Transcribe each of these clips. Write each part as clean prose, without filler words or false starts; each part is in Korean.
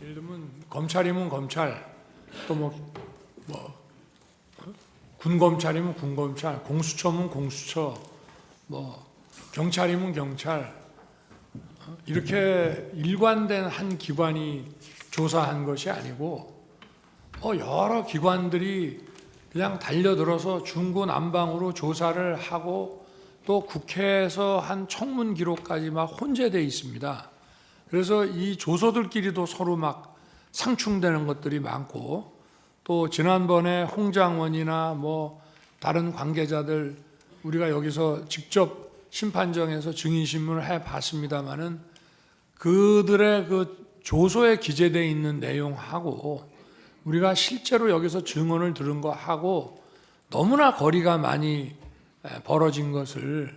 예를 들면 검찰이면 검찰, 또 군검찰이면 군검찰, 공수처면 공수처, 경찰이면 경찰, 이렇게 일관된 한 기관이 조사한 것이 아니고 여러 기관들이 그냥 달려들어서 중구난방으로 조사를 하고 또 국회에서 한 청문 기록까지 막 혼재되어 있습니다. 그래서 이 조서들끼리도 서로 막 상충되는 것들이 많고, 또 지난번에 홍장원이나 다른 관계자들 우리가 여기서 직접 심판정에서 증인신문을 해봤습니다마는 그들의 그 조서에 기재되어 있는 내용하고 우리가 실제로 여기서 증언을 들은 거하고 너무나 거리가 많이 벌어진 것을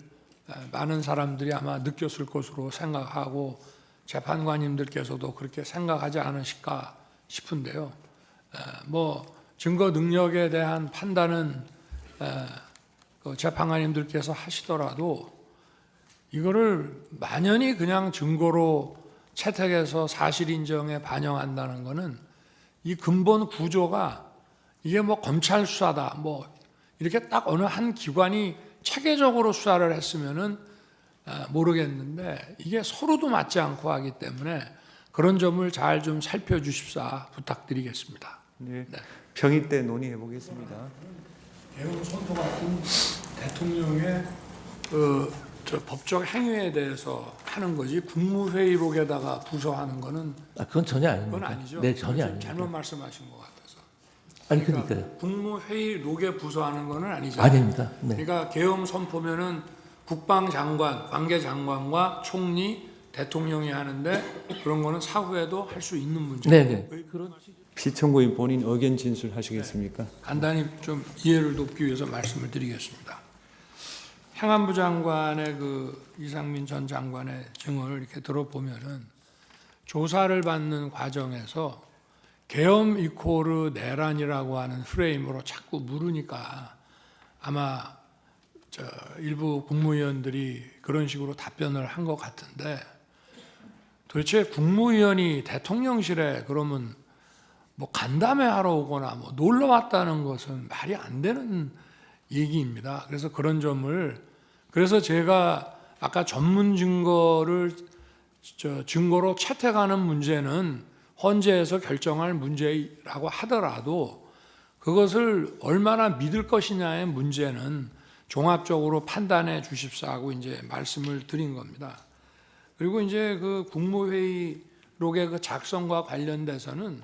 많은 사람들이 아마 느꼈을 것으로 생각하고 재판관님들께서도 그렇게 생각하지 않으실까 싶은데요. 증거 능력에 대한 판단은 그 재판관님들께서 하시더라도 이거를 만연히 그냥 증거로 채택해서 사실 인정에 반영한다는 것은 이 근본 구조가 이게 검찰 수사다 이렇게 딱 어느 한 기관이 체계적으로 수사를 했으면은 모르겠는데 이게 서로도 맞지 않고 하기 때문에 그런 점을 잘 좀 살펴주십사 부탁드리겠습니다. 네. 평의 때 논의해 보겠습니다. 개헌 선포 같은 대통령의 법적 행위에 대해서 하는 거지 국무회의록에다가 부서하는 거는 그건 전혀 아닙니다. 그건 아니죠. 네, 전혀 아닙니다. 잘못 말씀하신 것 같아서. 아니 그러니까요. 국무회의록에 부서하는 거는 아니죠. 아닙니다. 네. 그러니까 계엄 선포면은 국방장관, 관계장관과 총리, 대통령이 하는데 그런 거는 사후에도 할 수 있는 문제예요. 네네. 그런 피청구인 본인 의견 진술하시겠습니까? 간단히 좀 이해를 돕기 위해서 말씀을 드리겠습니다. 행안부 장관의 그 이상민 전 장관의 증언을 이렇게 들어보면은 조사를 받는 과정에서 계엄 이코르 내란이라고 하는 프레임으로 자꾸 물으니까 아마 일부 국무위원들이 그런 식으로 답변을 한 것 같은데, 도대체 국무위원이 대통령실에 그러면 간담회 하러 오거나 놀러 왔다는 것은 말이 안 되는 얘기입니다. 그래서 그런 점을, 그래서 제가 아까 전문 증거를 증거로 채택하는 문제는 헌재에서 결정할 문제라고 하더라도 그것을 얼마나 믿을 것이냐의 문제는 종합적으로 판단해 주십사 하고 이제 말씀을 드린 겁니다. 그리고 이제 그 국무회의록의 그 작성과 관련돼서는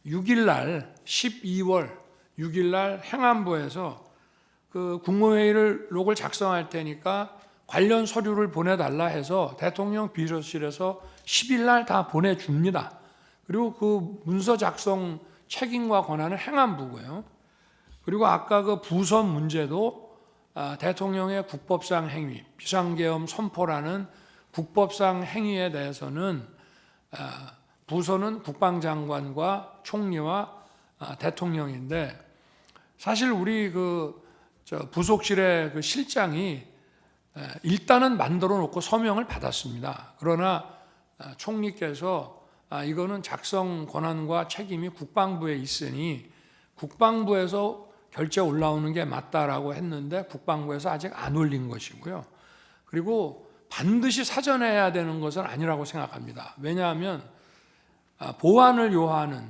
6일 날 12월 6일 날 행안부에서 그 국무회의록을 작성할 테니까 관련 서류를 보내달라 해서 대통령 비서실에서 10일 날 다 보내줍니다. 그리고 그 문서 작성 책임과 권한은 행안부고요. 그리고 아까 그 부서 문제도 대통령의 국법상 행위, 비상계엄 선포라는 국법상 행위에 대해서는 부서는 국방장관과 총리와 대통령인데, 사실 우리 부속실의 그 실장이 일단은 만들어 놓고 서명을 받았습니다. 그러나 총리께서 이거는 작성 권한과 책임이 국방부에 있으니 국방부에서 결제 올라오는 게 맞다라고 했는데 국방부에서 아직 안 올린 것이고요. 그리고 반드시 사전에 해야 되는 것은 아니라고 생각합니다. 왜냐하면 보완을 요하는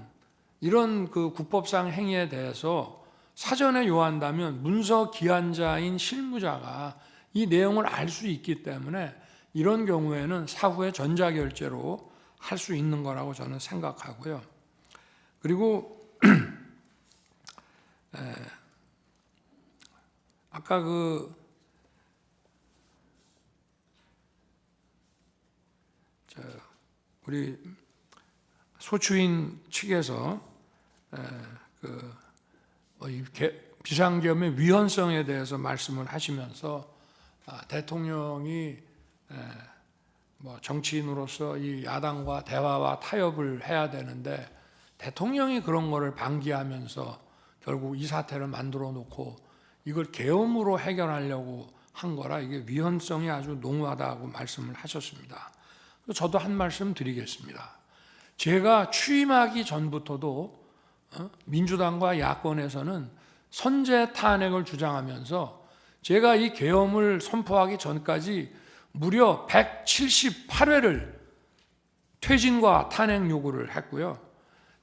이런 그 국법상 행위에 대해서 사전에 요한다면 문서 기한자인 실무자가 이 내용을 알 수 있기 때문에 이런 경우에는 사후에 전자결제로 할 수 있는 거라고 저는 생각하고요. 그리고 아까 우리 소추인 측에서 비상계엄의 위헌성에 대해서 말씀을 하시면서 대통령이 정치인으로서 이 야당과 대화와 타협을 해야 되는데 대통령이 그런 거를 방기하면서 결국 이 사태를 만들어 놓고 이걸 계엄으로 해결하려고 한 거라 이게 위헌성이 아주 농후하다고 말씀을 하셨습니다. 저도 한 말씀 드리겠습니다. 제가 취임하기 전부터도 민주당과 야권에서는 선제 탄핵을 주장하면서 제가 이 계엄을 선포하기 전까지 무려 178회를 퇴진과 탄핵 요구를 했고요.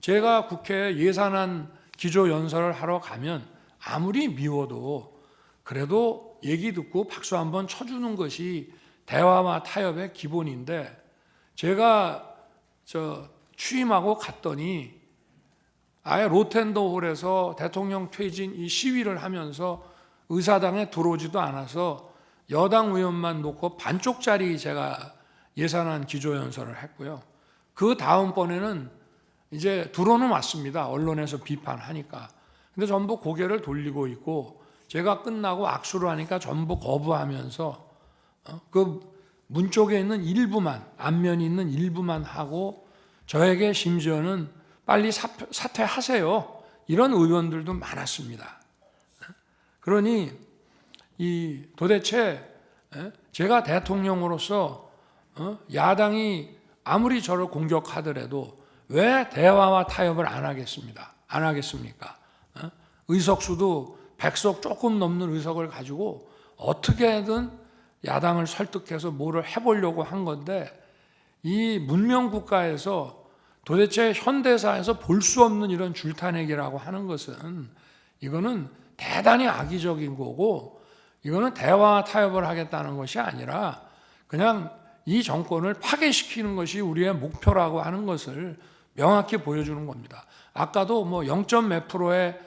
제가 국회 예산안 기조연설을 하러 가면 아무리 미워도 그래도 얘기 듣고 박수 한번 쳐주는 것이 대화와 타협의 기본인데, 제가 취임하고 갔더니 아예 로텐더홀에서 대통령 퇴진 이 시위를 하면서 의사당에 들어오지도 않아서 여당 의원만 놓고 반쪽짜리 제가 예산안 기조연설을 했고요. 그 다음번에는 이제 들어는 왔습니다. 언론에서 비판하니까. 근데 전부 고개를 돌리고 있고, 제가 끝나고 악수를 하니까 전부 거부하면서 그 문 쪽에 있는 일부만, 앞면이 있는 일부만 하고, 저에게 심지어는 빨리 사퇴하세요, 이런 의원들도 많았습니다. 그러니 도대체 제가 대통령으로서 야당이 아무리 저를 공격하더라도 왜 대화와 타협을 안 하겠습니까? 의석수도 100석 조금 넘는 의석을 가지고 어떻게든 야당을 설득해서 뭐를 해보려고 한 건데, 이 문명국가에서 도대체 현대사에서 볼 수 없는 이런 줄타내기라고 하는 것은 이거는 대단히 악의적인 거고, 이거는 대화와 타협을 하겠다는 것이 아니라 그냥 이 정권을 파괴시키는 것이 우리의 목표라고 하는 것을 명확히 보여주는 겁니다. 아까도 뭐 0몇 %의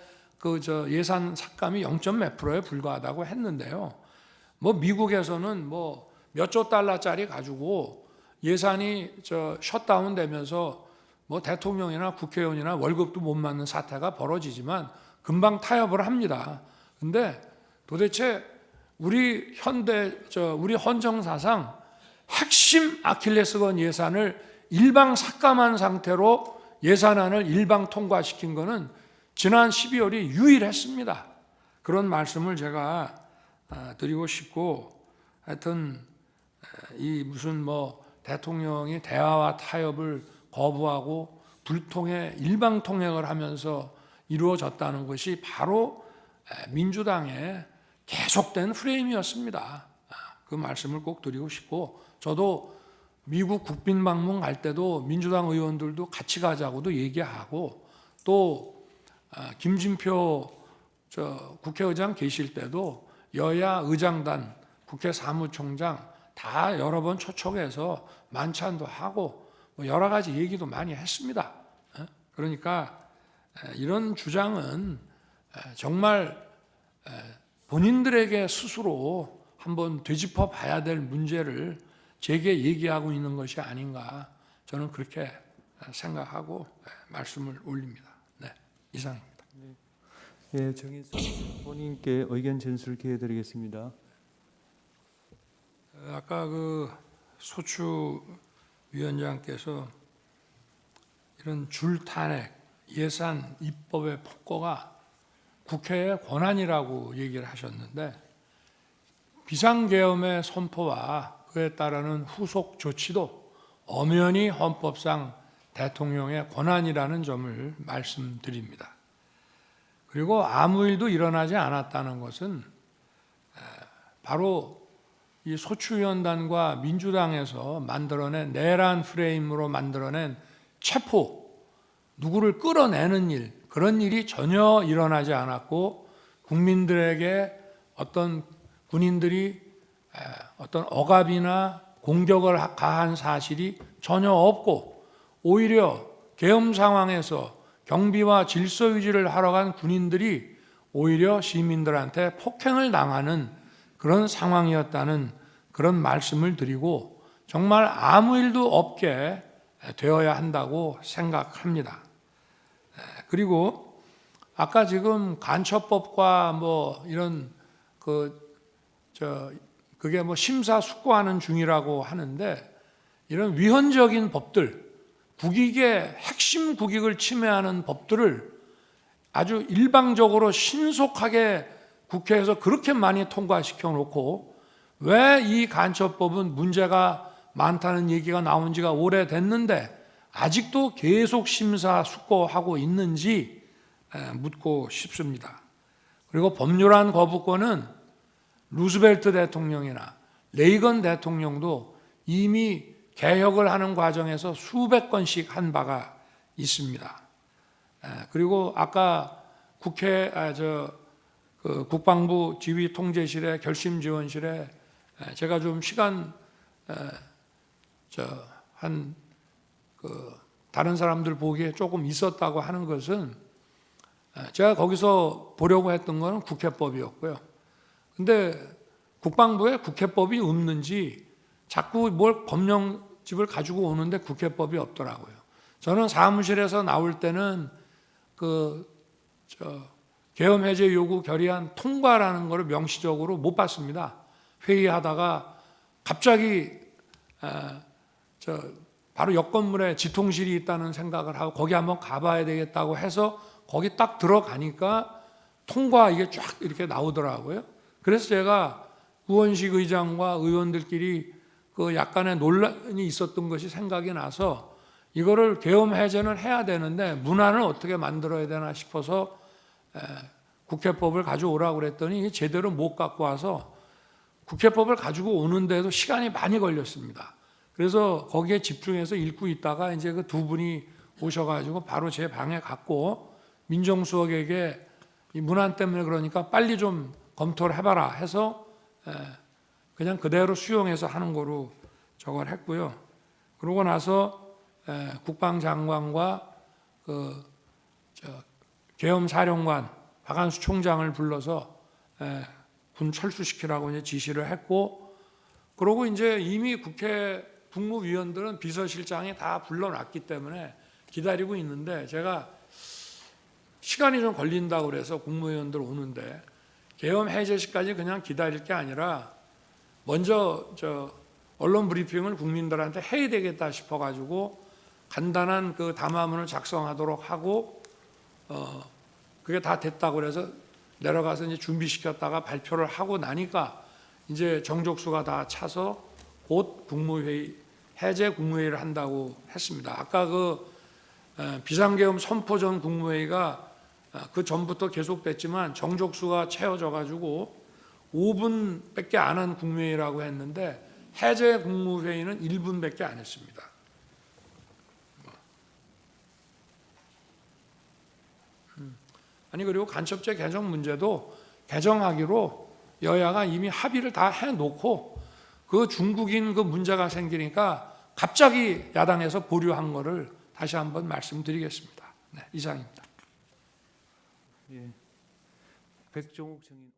예산 삭감이 0몇 %에 불과하다고 했는데요. 뭐 미국에서는 뭐 몇 조 달러짜리 가지고 예산이 셧다운 되면서 뭐 대통령이나 국회의원이나 월급도 못 받는 사태가 벌어지지만 금방 타협을 합니다. 근데 도대체 우리 헌정사상 핵심 아킬레스건 예산을 일방 삭감한 상태로 예산안을 일방 통과시킨 것은 지난 12월이 유일했습니다. 그런 말씀을 제가 드리고 싶고, 하여튼 이 무슨 뭐 대통령이 대화와 타협을 거부하고 불통해 일방 통행을 하면서 이루어졌다는 것이 바로 민주당의 계속된 프레임이었습니다. 그 말씀을 꼭 드리고 싶고, 저도 미국 국빈 방문 갈 때도 민주당 의원들도 같이 가자고도 얘기하고, 또 김진표 국회의장 계실 때도 여야 의장단, 국회 사무총장 다 여러 번 초청해서 만찬도 하고 뭐 여러 가지 얘기도 많이 했습니다. 그러니까 이런 주장은 정말 본인들에게 스스로 한번 되짚어 봐야 될 문제를 제게 얘기하고 있는 것이 아닌가, 저는 그렇게 생각하고 말씀을 올립니다. 네, 이상입니다. 예, 정인석 본인께 의견 전술 기회 드리겠습니다. 아까 그 소추 위원장께서 이런 줄탄핵, 예산 입법의 폭거가 국회의 권한이라고 얘기를 하셨는데, 비상계엄의 선포와 그에 따르는 후속 조치도 엄연히 헌법상 대통령의 권한이라는 점을 말씀드립니다. 그리고 아무 일도 일어나지 않았다는 것은 바로 이 소추위원단과 민주당에서 만들어낸 내란 프레임으로 만들어낸 체포, 누구를 끌어내는 일, 그런 일이 전혀 일어나지 않았고, 국민들에게 어떤 군인들이 어떤 억압이나 공격을 가한 사실이 전혀 없고, 오히려 계엄 상황에서 경비와 질서 유지를 하러 간 군인들이 오히려 시민들한테 폭행을 당하는 그런 상황이었다는 그런 말씀을 드리고, 정말 아무 일도 없게 되어야 한다고 생각합니다. 그리고 아까 지금 간첩법과 뭐 이런 그게 뭐 심사숙고하는 중이라고 하는데, 이런 위헌적인 법들, 국익의 핵심 국익을 침해하는 법들을 아주 일방적으로 신속하게 국회에서 그렇게 많이 통과시켜 놓고, 왜 이 간첩법은 문제가 많다는 얘기가 나온 지가 오래됐는데 아직도 계속 심사숙고하고 있는지 묻고 싶습니다. 그리고 법률안 거부권은 루즈벨트 대통령이나 레이건 대통령도 이미 개혁을 하는 과정에서 수백 건씩 한 바가 있습니다. 그리고 아까 국방부 지휘통제실의 결심지원실에 제가 좀 시간 다른 사람들 보기에 조금 있었다고 하는 것은 제가 거기서 보려고 했던 것은 국회법이었고요. 근데 국방부에 국회법이 없는지 자꾸 뭘 법령집을 가지고 오는데 국회법이 없더라고요. 저는 사무실에서 나올 때는 계엄 해제 요구 결의안 통과라는 것을 명시적으로 못 봤습니다. 회의하다가 갑자기 바로 옆 건물에 지통실이 있다는 생각을 하고 거기 한번 가봐야 되겠다고 해서 거기 딱 들어가니까 통과 이게 쫙 이렇게 나오더라고요. 그래서 제가 우원식 의장과 의원들끼리 그 약간의 논란이 있었던 것이 생각이 나서 이거를 계엄 해제는 해야 되는데 문안을 어떻게 만들어야 되나 싶어서 국회법을 가져오라고 그랬더니 제대로 못 갖고 와서 국회법을 가지고 오는데도 시간이 많이 걸렸습니다. 그래서 거기에 집중해서 읽고 있다가 이제 그 두 분이 오셔가지고 바로 제 방에 갔고 민정수석에게 이 문안 때문에 그러니까 빨리 좀 검토를 해봐라 해서 그냥 그대로 수용해서 하는 거로 저걸 했고요. 그러고 나서 국방장관과 계엄사령관 박한수 총장을 불러서 군 철수시키라고 이제 지시를 했고, 그러고 이제 이미 국회 국무위원들은 비서실장이 다 불러놨기 때문에 기다리고 있는데 제가 시간이 좀 걸린다고 그래서 국무위원들 오는데 계엄 해제시까지 그냥 기다릴 게 아니라 먼저 언론 브리핑을 국민들한테 해야 되겠다 싶어가지고 간단한 그 담화문을 작성하도록 하고 그게 다 됐다고 그래서 내려가서 이제 준비시켰다가 발표를 하고 나니까 이제 정족수가 다 차서 곧 국무회의 해제 국무회의를 한다고 했습니다. 아까 그 비상계엄 선포 전 국무회의가 그 전부터 계속됐지만 정족수가 채워져 가지고 5분밖에 안 한 국무회의라고 했는데 해제 국무회의는 1분밖에 안 했습니다. 아니 그리고 간첩죄 개정 문제도 개정하기로 여야가 이미 합의를 다 해놓고 그 중국인 그 문제가 생기니까 갑자기 야당에서 보류한 거를 다시 한번 말씀드리겠습니다. 네, 이상입니다. 예. 백종욱 증인.